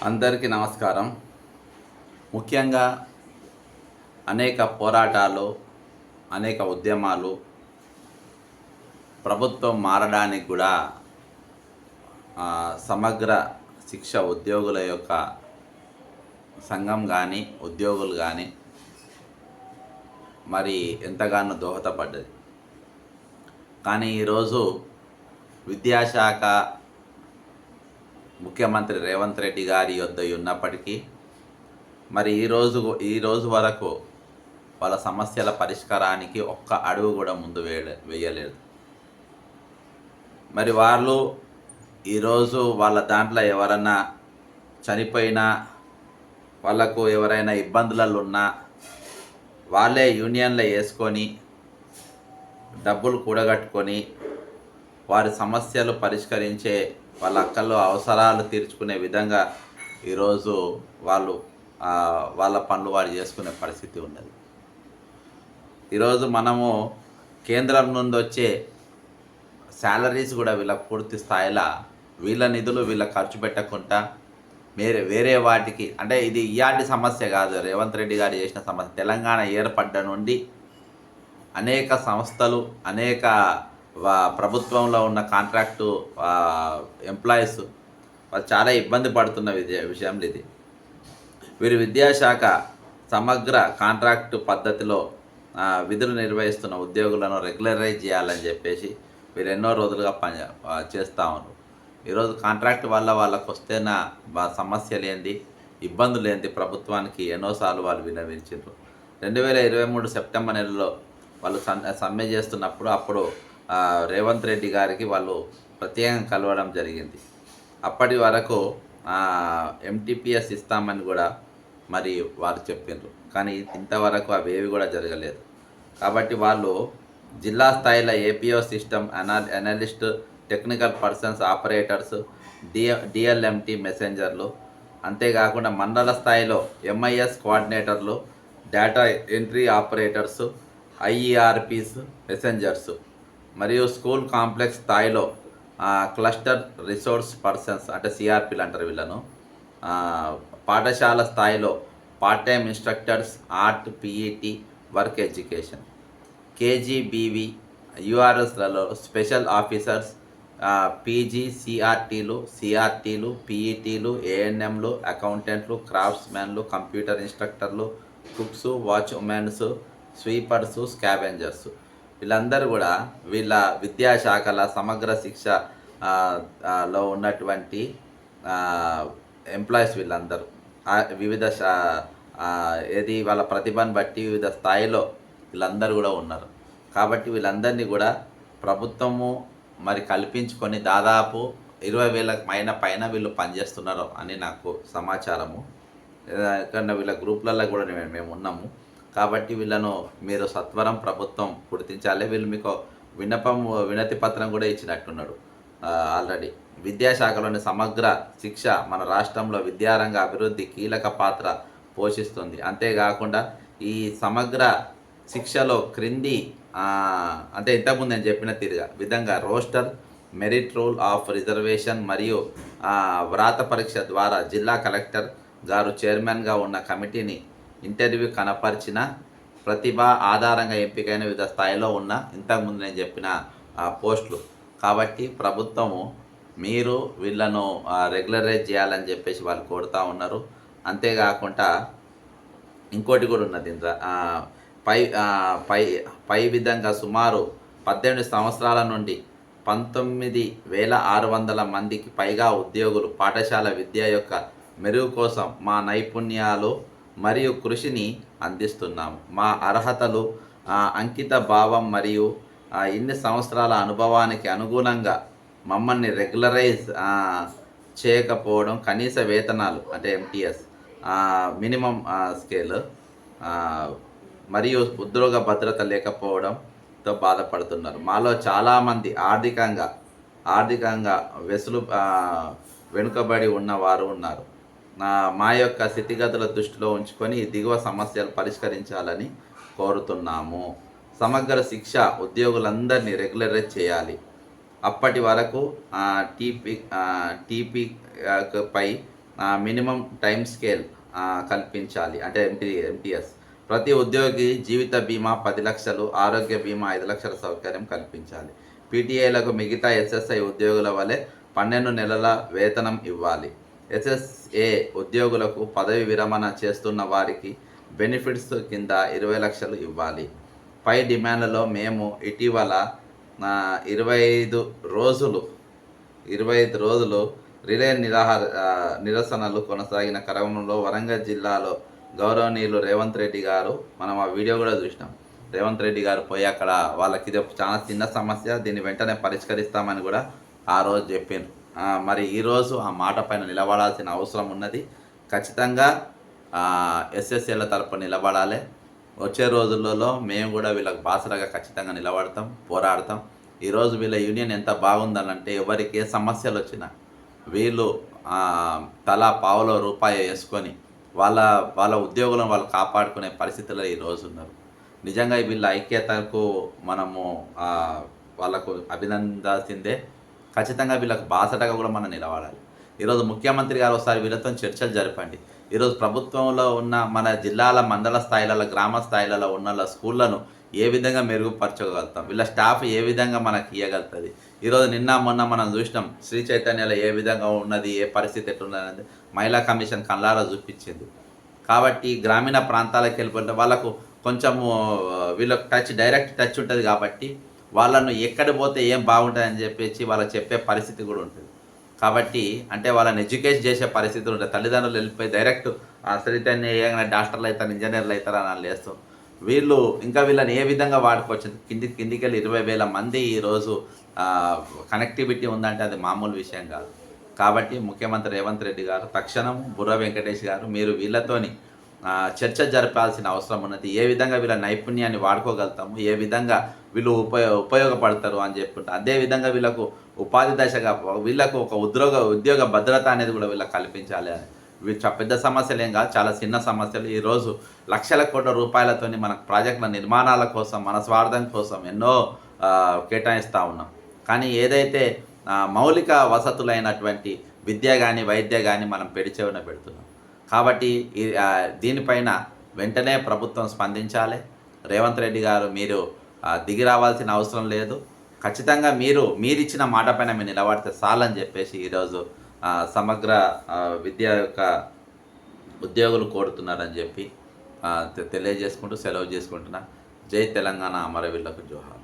అందరికీ నమస్కారం. ముఖ్యంగా అనేక పోరాటాలు, అనేక ఉద్యమాలు ప్రభుత్వం మారడానికి కూడా సమగ్ర శిక్ష ఉద్యోగుల యొక్క సంఘం కానీ ఉద్యోగులు కానీ మరి ఎంతగానో దోహదపడ్డది. కానీ ఈరోజు విద్యాశాఖ ముఖ్యమంత్రి రేవంత్ రెడ్డి గారి యొద్ద ఉన్నప్పటికీ మరి ఈరోజు వరకు వాళ్ళ సమస్యల పరిష్కారానికి ఒక్క అడుగు కూడా ముందు వేయలేదు. మరి వాళ్ళు ఈరోజు వాళ్ళ దాంట్లో ఎవరన్నా చనిపోయినా, వాళ్ళకు ఎవరైనా ఇబ్బందులలో ఉన్నా వాళ్ళే యూనియన్లో వేసుకొని డబ్బులు కూడగట్టుకొని వారి సమస్యలు పరిష్కరించే, వాళ్ళ అక్కల్లో అవసరాలు తీర్చుకునే విధంగా ఈరోజు వాళ్ళు వాళ్ళ పనులు వారు చేసుకునే పరిస్థితి ఉన్నది. ఈరోజు మనము కేంద్రం నుండి వచ్చే శాలరీస్ కూడా వీళ్ళకి పూర్తి స్థాయిలో వీళ్ళ నిధులు వీళ్ళ ఖర్చు పెట్టకుండా వేరే వాటికి, అంటే ఇది ఇయాటి సమస్య కాదు, రేవంత్ రెడ్డి గారు చేసిన సమస్య. తెలంగాణ ఏర్పడ్డ నుండి అనేక సంస్థలు, అనేక ప్రభుత్వంలో ఉన్న కాంట్రాక్టు ఎంప్లాయీస్ వాళ్ళు చాలా ఇబ్బంది పడుతున్న విషయంలో ఇది. వీరు విద్యాశాఖ సమగ్ర కాంట్రాక్టు పద్ధతిలో విధులు నిర్వహిస్తున్న ఉద్యోగులను రెగ్యులరైజ్ చేయాలని చెప్పేసి వీరు ఎన్నో రోజులుగా చేస్తూ ఉన్నారు. ఈరోజు కాంట్రాక్ట్ వల్ల వాళ్ళకు వస్తేన సమస్యలు ఏంది, ఇబ్బందులు ఏంది ప్రభుత్వానికి ఎన్నోసార్లు వాళ్ళు విన్నవించారు. 2023 సెప్టెంబర్ నెలలో వాళ్ళు సమ్మె చేస్తున్నప్పుడు అప్పుడు రేవంత్ రెడ్డి గారికి వాళ్ళు ప్రత్యేకంగా కలవడం జరిగింది. అప్పటి వరకు ఎంటీపీఎస్ ఇస్తామని కూడా మరి వారు చెప్పారు. కానీ ఇంతవరకు అవేవి కూడా జరగలేదు. కాబట్టి వాళ్ళు జిల్లా స్థాయిలో APO system analyst, technical persons, operators, DLMT మెసెంజర్లు, అంతేకాకుండా మండల స్థాయిలో ఎంఐఎస్ కోఆర్డినేటర్లు, data entry operators, IERPs messengers, మరియు స్కూల్ కాంప్లెక్స్ స్థాయిలో క్లస్టర్ రిసోర్స్ పర్సన్స్ అంటే సిఆర్పీలు అంటారు వీళ్ళను, పాఠశాల స్థాయిలో part time instructors, art, PET, work education, KGBV, యూఆర్ఎస్లలో స్పెషల్ ఆఫీసర్స్, పీజీ, సిఆర్టీలు, పీఈటీలు, ఏఎన్ఎంలు, అకౌంటెంట్లు, క్రాఫ్ట్స్మెన్లు, కంప్యూటర్ ఇన్స్ట్రక్టర్లు, కుక్స్, వాచ్మెన్స్, స్వీపర్స్, స్కావెంజర్స్, వీళ్ళందరూ కూడా వీళ్ళ విద్యాశాఖల సమగ్ర శిక్ష లో ఉన్నటువంటి ఎంప్లాయీస్. వీళ్ళందరూ వివిధ వాళ్ళ ప్రతిభను బట్టి వివిధ స్థాయిలో వీళ్ళందరూ కూడా ఉన్నారు. కాబట్టి వీళ్ళందరినీ కూడా ప్రభుత్వము మరి కల్పించుకొని దాదాపు 20,000 పైన వీళ్ళు పనిచేస్తున్నారు అని నాకు సమాచారము. ఎందుకంటే వీళ్ళ గ్రూప్లలో కూడా మేము ఉన్నాము. కాబట్టి వీళ్ళను మీరు సత్వరం ప్రభుత్వం గుర్తించాలి. వీళ్ళు మీకు వినతి పత్రం కూడా ఇచ్చినట్టున్నాడు ఆల్రెడీ. విద్యాశాఖలోని సమగ్ర శిక్ష మన రాష్ట్రంలో విద్యారంగ అభివృద్ధి కీలక పాత్ర పోషిస్తుంది. అంతేకాకుండా ఈ సమగ్ర శిక్షలో క్రింది అంటే ఇంతకుముందు నేను చెప్పిన విధంగా roster, merit rule of reservation మరియు వ్రాత పరీక్ష ద్వారా జిల్లా కలెక్టర్ గారు చైర్మన్గా ఉన్న కమిటీని ఇంటర్వ్యూ కనపరిచిన ప్రతిభ ఆధారంగా ఎంపికైన వివిధ స్థాయిలో ఉన్న ఇంతకుముందు నేను చెప్పిన పోస్టులు. కాబట్టి ప్రభుత్వము మీరు వీళ్ళను రెగ్యులరైజ్ చేయాలని చెప్పేసి వాళ్ళు కోరుతూ ఉన్నారు. అంతేకాకుండా ఇంకోటి కూడా ఉన్నది ఇంత పై విధంగా సుమారు 18 సంవత్సరాల నుండి 19,600 మందికి పైగా ఉద్యోగులు పాఠశాల విద్య యొక్క మెరుగు కోసం మా నైపుణ్యాలు మరియు కృషిని అందిస్తున్నాము. మా అర్హతలు, అంకిత భావం మరియు ఇన్ని సంవత్సరాల అనుభవానికి అనుగుణంగా మమ్మల్ని రెగ్యులరైజ్ చేయకపోవడం, కనీస వేతనాలు అంటే ఎంటీఎస్, మినిమం స్కేల్ మరియు ఉద్యోగ భద్రత లేకపోవడంతో బాధపడుతున్నారు. మాలో చాలామంది ఆర్థికంగా వెనుకబడి ఉన్నవారు ఉన్నారు. మా యొక్క స్థితిగతుల దృష్టిలో ఉంచుకొని దిగువ సమస్యలు పరిష్కరించాలని కోరుతున్నాము. సమగ్ర శిక్ష ఉద్యోగులందరినీ రెగ్యులరైజ్ చేయాలి. అప్పటి వరకు టీపీ పై మినిమం టైమ్ స్కేల్ కల్పించాలి. అంటే ఎంటీఎస్. ప్రతి ఉద్యోగి జీవిత బీమా 10 లక్షలు, ఆరోగ్య బీమా 5 లక్షల సౌకర్యం కల్పించాలి. పీటీఐలకు మిగతా ఎస్ఎస్ఐ ఉద్యోగుల వలె 12 నెలల వేతనం ఇవ్వాలి. ఎస్ఎస్ఏ ఉద్యోగులకు పదవి విరమణ చేస్తున్న వారికి బెనిఫిట్స్ కింద 20 లక్షలు ఇవ్వాలి. పై డిమాండ్లలో మేము ఇటీవల 25 రోజులు రిలే నిరసనలు కొనసాగిన క్రమంలో వరంగల్ జిల్లాలో గౌరవనీయులు రేవంత్ రెడ్డి గారు, మనం ఆ వీడియో కూడా చూసినాం, రేవంత్ రెడ్డి గారు పోయి అక్కడ వాళ్ళకి ఇది చాలా చిన్న సమస్య, దీన్ని వెంటనే పరిష్కరిస్తామని కూడా ఆ రోజు చెప్పాను. మరి ఈరోజు ఆ మాట పైన నిలబడాల్సిన అవసరం ఉన్నది. ఖచ్చితంగా ఎస్ఎస్ఏల తరపున నిలబడాలి. వచ్చే రోజులలో మేము కూడా వీళ్ళకి బాసరగా ఖచ్చితంగా నిలబడతాం, పోరాడతాం. ఈరోజు వీళ్ళ యూనియన్ ఎంత బాగుందనంటే ఎవరికి ఏ సమస్యలు వచ్చినా వీళ్ళు తలా పావులో రూపాయి వేసుకొని వాళ్ళ ఉద్యోగులను వాళ్ళు కాపాడుకునే పరిస్థితుల్లో ఈరోజు ఉన్నారు. నిజంగా వీళ్ళ ఐక్యతకు మనము వాళ్ళకు అభినందాల్సిందే. ఖచ్చితంగా వీళ్ళకి బాసటగా కూడా మనం నిలబడాలి. ఈరోజు ముఖ్యమంత్రి గారు ఒకసారి వీళ్ళతో చర్చలు జరపండి. ఈరోజు ప్రభుత్వంలో ఉన్న మన జిల్లాల మండల స్థాయిలలో, గ్రామ స్థాయిలలో ఉన్న స్కూళ్ళను ఏ విధంగా మెరుగుపరచగలుగుతాం, వీళ్ళ స్టాఫ్ ఏ విధంగా మనకి ఇవ్వగలుగుతుంది. ఈరోజు నిన్న మొన్న మనం చూసినాం శ్రీ చైతన్యలో ఏ విధంగా ఉన్నది, ఏ పరిస్థితి ఎట్లున్నది మహిళా కమిషన్ కళ్ళారా చూపించింది. కాబట్టి గ్రామీణ ప్రాంతాలకు వెళ్ళిపోతే వాళ్ళకు కొంచెము వీళ్ళకి డైరెక్ట్ టచ్ ఉంటుంది. కాబట్టి వాళ్ళను ఎక్కడ పోతే ఏం బాగుంటుందని చెప్పేసి వాళ్ళకి చెప్పే పరిస్థితి కూడా ఉంటుంది. కాబట్టి అంటే వాళ్ళని ఎడ్యుకేట్ చేసే పరిస్థితులు ఉంటాయి. తల్లిదండ్రులు వెళ్ళిపోయి డైరెక్ట్ చైతన్య ఏమైనా డాక్టర్లు అవుతారు, ఇంజనీర్లు అవుతారు అని లేస్తాం. వీళ్ళు ఇంకా వీళ్ళని ఏ విధంగా వాడుకోవచ్చు. కిందికి వెళ్ళి 20,000 మంది ఈరోజు కనెక్టివిటీ ఉందంటే అది మామూలు విషయం కాదు. కాబట్టి ముఖ్యమంత్రి రేవంత్ రెడ్డి గారు తక్షణం బుర్ర వెంకటేష్ గారు మీరు వీళ్ళతోని చర్చ జరపాల్సిన అవసరం ఉన్నది. ఏ విధంగా వీళ్ళ నైపుణ్యాన్ని వాడుకోగలుగుతాము, ఏ విధంగా వీళ్ళు ఉపయోగపడతారు అని చెప్పుకుంటే అదేవిధంగా వీళ్ళకు ఉపాధి దశగా వీళ్ళకు ఒక ఉద్యోగ భద్రత అనేది కూడా వీళ్ళకి కల్పించాలి. ఇవి పెద్ద సమస్యలు ఏం కాదు, చాలా చిన్న సమస్యలు. ఈరోజు లక్షల కోట్ల రూపాయలతోని మన ప్రాజెక్టుల నిర్మాణాల కోసం, మన స్వార్థం కోసం ఎన్నో కేటాయిస్తూ ఉన్నాం. కానీ ఏదైతే మౌలిక వసతులైనటువంటి విద్య కానీ వైద్య కానీ మనం పెడిచెవిన పెడుతున్నాం. కాబట్టి దీనిపైన వెంటనే ప్రభుత్వం స్పందించాలి. రేవంత్ రెడ్డి గారు మీరు దిగి రావాల్సిన అవసరం లేదు. ఖచ్చితంగా మీరిచ్చిన మాట పైన మీరు నిలబడితే చాలని చెప్పేసి ఈరోజు సమగ్ర విద్య యొక్క ఉద్యోగులు కోరుతున్నారని చెప్పి తెలియజేసుకుంటూ సెలవు చేసుకుంటున్నా. జై తెలంగాణ, అమరవీరులకు జోహార్.